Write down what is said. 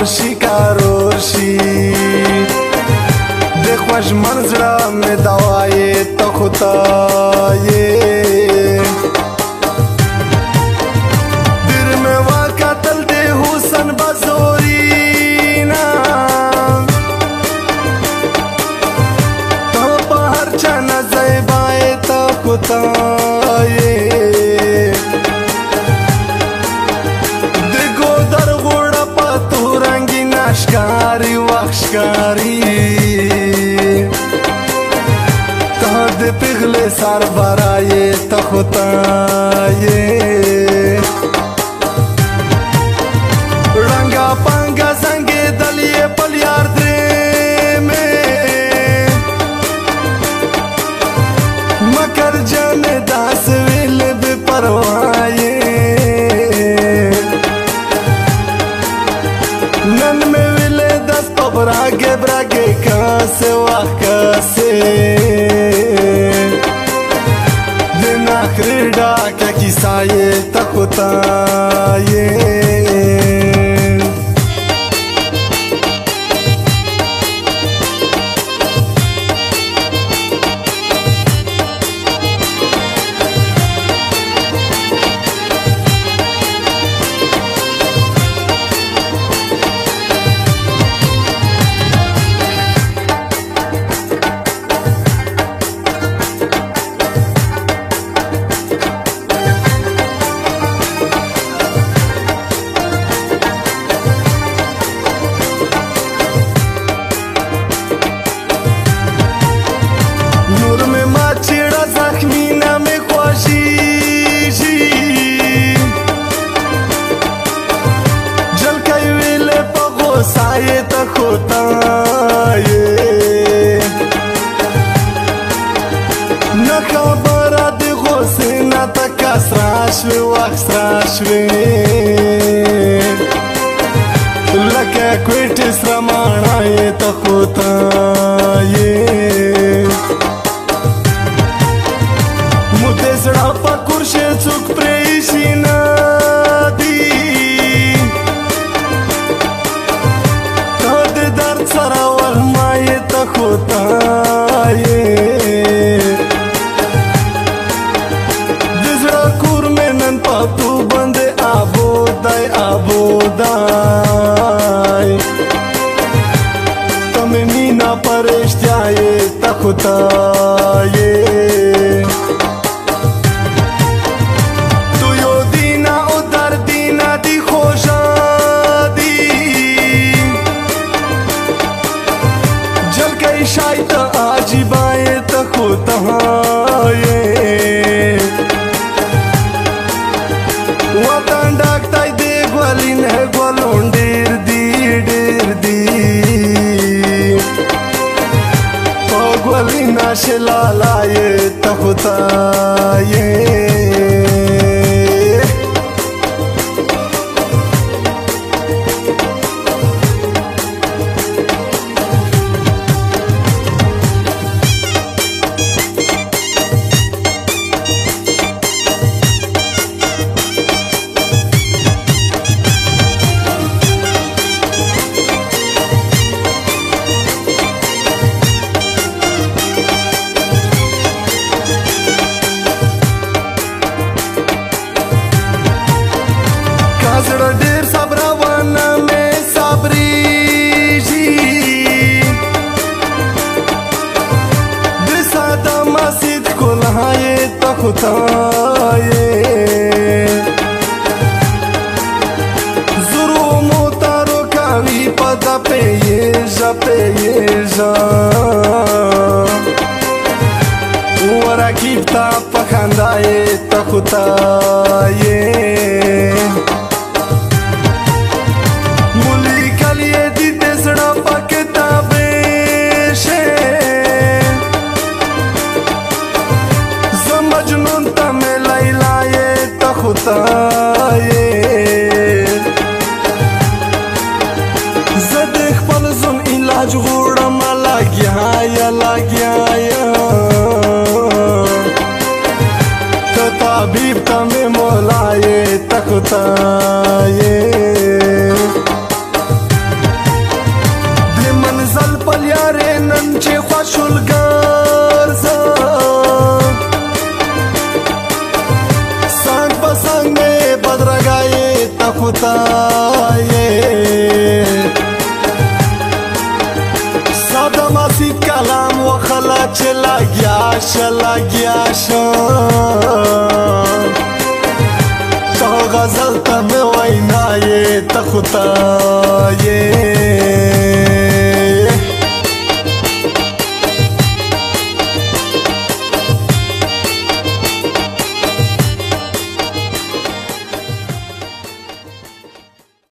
کارور شي د خوږمن زړه مې دوایې ته خو ته یې ډېر مې وکتل د حسن بزورینه ته په هر چا نه ځایبایې ته خو ته یې ښکاري وخت ښکاري ته د پغلې سربره یې ته خو ته یې ړنګه پنګه زنګېدل یې پل یار درېمې مکر جانې داسې ویلې بې پروا یې نن مې براګې براګې کاسې وخت کاسې د نخرې ډاکه کیسه یې ته خو ته یې سایه ته خو ته یې نه خبره د غوسې نه ته که سره شوې وخت سره شوې لکه کوټې سره ماڼه یې ته خو ته یې مو د زړه په کورشې څوک پرېښي نه خو ته یې د زړه کور مې نن په تو باندې آبودای آبودای ته مې مینا په رښتیا یې ته خو ته یې تو یو دینا او دردینا دی خوږه شاید عجیبای ته خو ته یې وطن ډاکټای دی ګولینه ګولون ډېر دی په ګولینا شلالا یې ته خو ته یې زړه ډېر صبرونه مې صبرېږي د ساده مسجد ښکلا یې ته خو ته یې زرو موترو کوي په ده پېژه ورقیب ته په خندا یې ته خو ته یې زه د خپل ځون علاج غواړم لګیا ته طبیب ته مې مولا یې ته خو ته یې خدای ساده ماسي کلام وخلا چې لګیا شه ته غزل ته مې وینا یې ته خدای